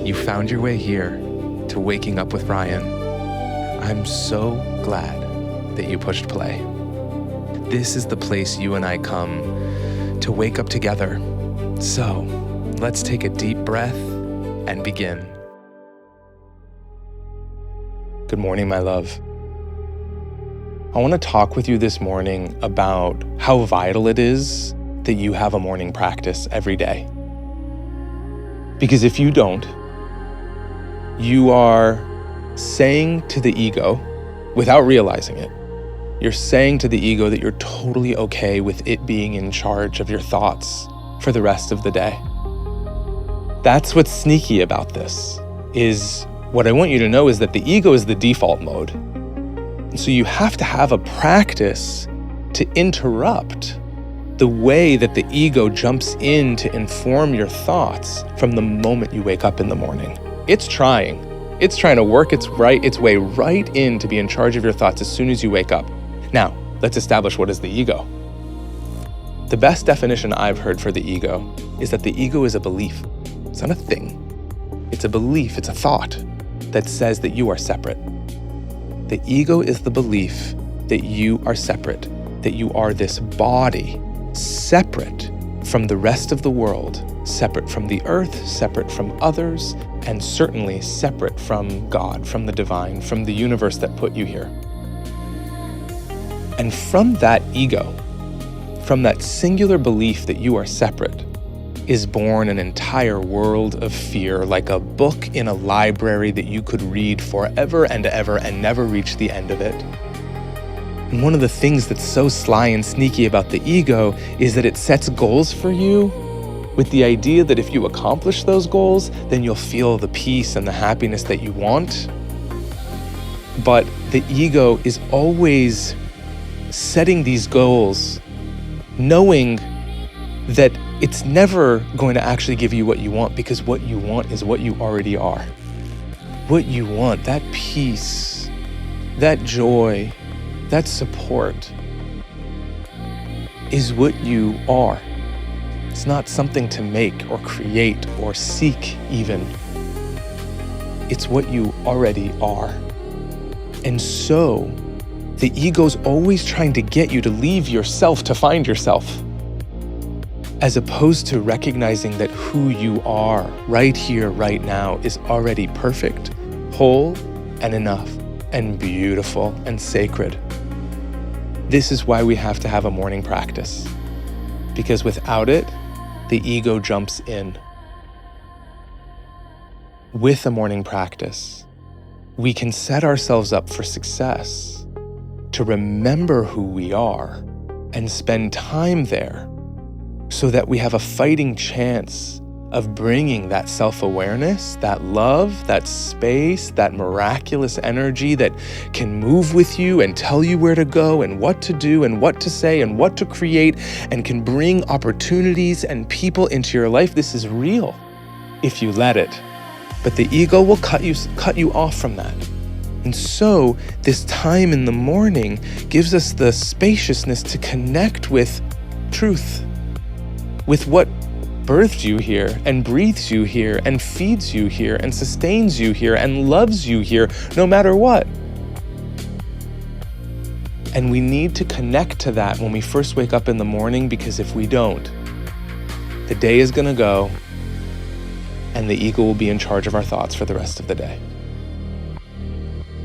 You found your way here to Waking Up with Ryan. I'm so glad that you pushed play. This is the place you and I come to wake up together. So let's take a deep breath and begin. Good morning, my love. I want to talk with you this morning about how vital it is that you have a morning practice every day. Because if you don't, you are saying to the ego, without realizing it, you're saying to the ego that you're totally okay with it being in charge of your thoughts for the rest of the day. That's what's sneaky about this, is what I want you to know is that the ego is the default mode. So you have to have a practice to interrupt the way that the ego jumps in to inform your thoughts from the moment you wake up in the morning. It's trying to work its way right in to be in charge of your thoughts as soon as you wake up. Now, let's establish what is the ego. The best definition I've heard for the ego is that the ego is a belief. It's not a thing. It's a belief, it's a thought that says that you are separate. The ego is the belief that you are separate, that you are this body, separate from the rest of the world, separate from the earth, separate from others, and certainly separate from God, from the divine, from the universe that put you here. And from that ego, from that singular belief that you are separate, is born an entire world of fear, like a book in a library that you could read forever and ever and never reach the end of it. And one of the things that's so sly and sneaky about the ego is that it sets goals for you with the idea that if you accomplish those goals, then you'll feel the peace and the happiness that you want. But the ego is always setting these goals, knowing that it's never going to actually give you what you want, because what you want is what you already are. What you want, that peace, that joy, that support, is what you are. It's not something to make or create or seek even. It's what you already are. And so, the ego's always trying to get you to leave yourself to find yourself, as opposed to recognizing that who you are right here, right now, is already perfect, whole, and enough, and beautiful, and sacred. This is why we have to have a morning practice, because without it, the ego jumps in. With a morning practice, we can set ourselves up for success, to remember who we are and spend time there, so that we have a fighting chance of bringing that self-awareness, that love, that space, that miraculous energy that can move with you and tell you where to go and what to do and what to say and what to create, and can bring opportunities and people into your life. This is real if you let it. But the ego will cut you off from that. And so this time in the morning gives us the spaciousness to connect with truth, with what birthed you here and breathes you here and feeds you here and sustains you here and loves you here no matter what. And we need to connect to that when we first wake up in the morning, because if we don't, the day is going to go and the ego will be in charge of our thoughts for the rest of the day.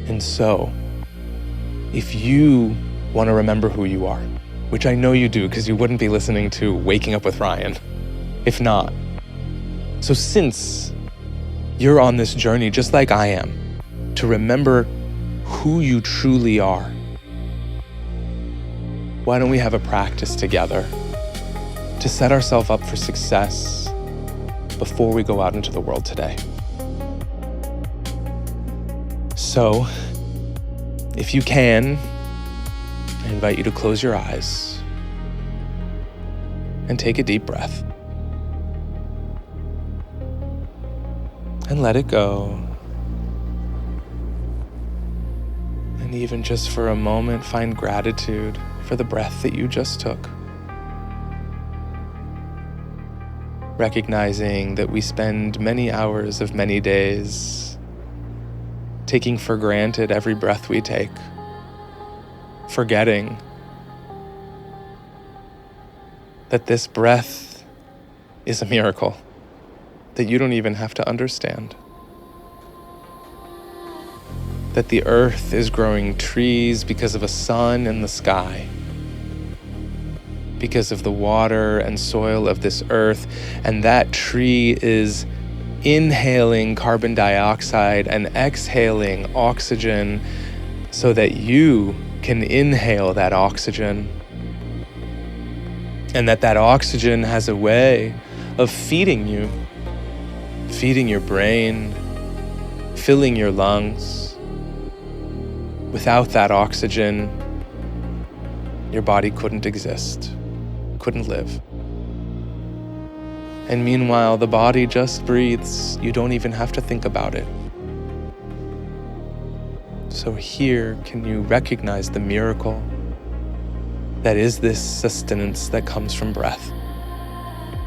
And so, if you want to remember who you are, which I know you do because you wouldn't be listening to Waking Up with Ryan if not. So since you're on this journey, just like I am, to remember who you truly are, why don't we have a practice together to set ourselves up for success before we go out into the world today? So, if you can, I invite you to close your eyes and take a deep breath. And let it go. And even just for a moment, find gratitude for the breath that you just took. recognizing that we spend many hours of many days taking for granted every breath we take, forgetting that this breath is a miracle that you don't even have to understand. That the earth is growing trees because of a sun in the sky, because of the water and soil of this earth, and that tree is inhaling carbon dioxide and exhaling oxygen so that you can inhale that oxygen. And that oxygen has a way of feeding you, feeding your brain, filling your lungs. Without that oxygen, your body couldn't exist, couldn't live. And meanwhile, the body just breathes. You don't even have to think about it. So here, can you recognize the miracle that is this sustenance that comes from breath?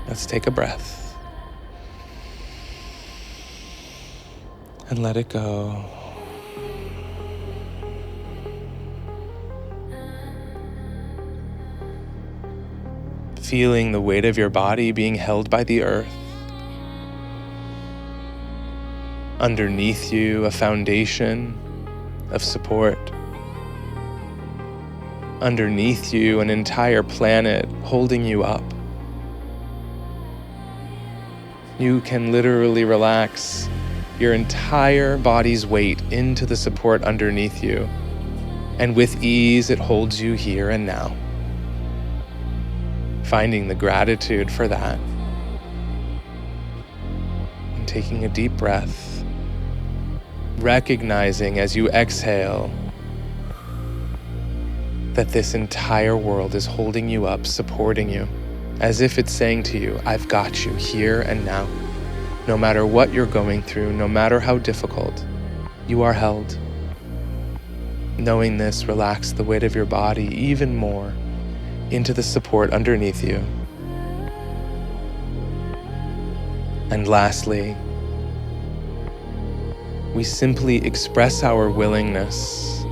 Let's take a breath and let it go. Feeling the weight of your body being held by the earth. Underneath you, a foundation of support. Underneath you, an entire planet holding you up. You can literally relax your entire body's weight into the support underneath you, and with ease it holds you here and now. Finding the gratitude for that, and taking a deep breath, recognizing as you exhale that this entire world is holding you up, supporting you, as if it's saying to you, I've got you here and now. No matter what you're going through, no matter how difficult, you are held. Knowing this, relax the weight of your body even more into the support underneath you. And lastly, we simply express our willingness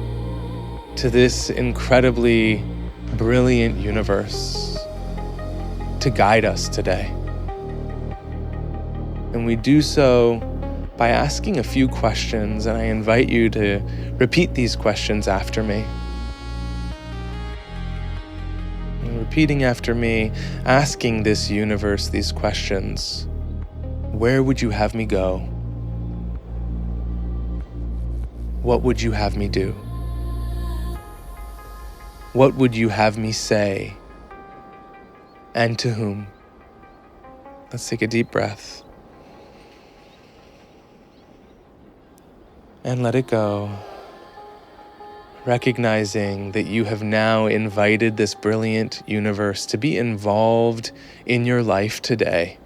to this incredibly brilliant universe to guide us today. And we do so by asking a few questions, and I invite you to repeat these questions after me. And repeating after me, asking this universe these questions. Where would you have me go? What would you have me do? What would you have me say? And to whom? Let's take a deep breath. And let it go. Recognizing that you have now invited this brilliant universe to be involved in your life today,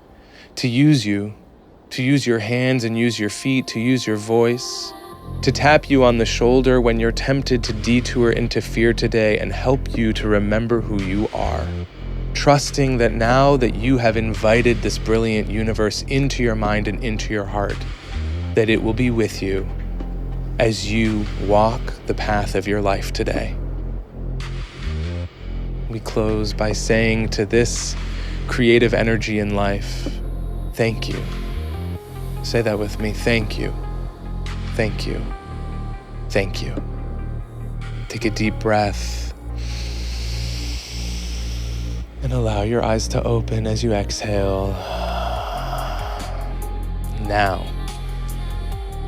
to use you, to use your hands and use your feet, to use your voice, to tap you on the shoulder when you're tempted to detour into fear today and help you to remember who you are. Trusting that now that you have invited this brilliant universe into your mind and into your heart, that it will be with you as you walk the path of your life today. We close by saying to this creative energy in life, thank you. Say that with me, thank you. Thank you. Thank you. Take a deep breath and allow your eyes to open as you exhale.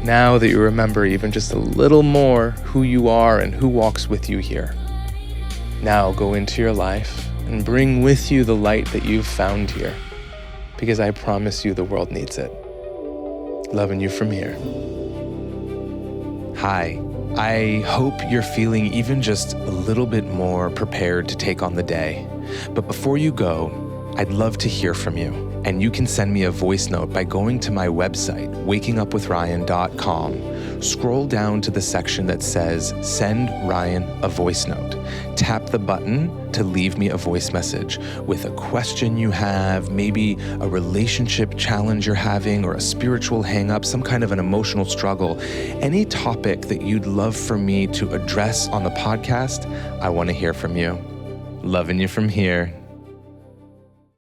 Now that you remember even just a little more who you are and who walks with you here, now go into your life and bring with you the light that you've found here, because I promise you the world needs it. Loving you from here. Hi, I hope you're feeling even just a little bit more prepared to take on the day. But before you go, I'd love to hear from you. And you can send me a voice note by going to my website, wakingupwithryan.com. Scroll down to the section that says Send Ryan a Voice Note. Tap the button to leave me a voice message with a question you have, maybe a relationship challenge you're having, or a spiritual hang-up, some kind of an emotional struggle. Any topic that you'd love for me to address on the podcast, I want to hear from you. Loving you from here.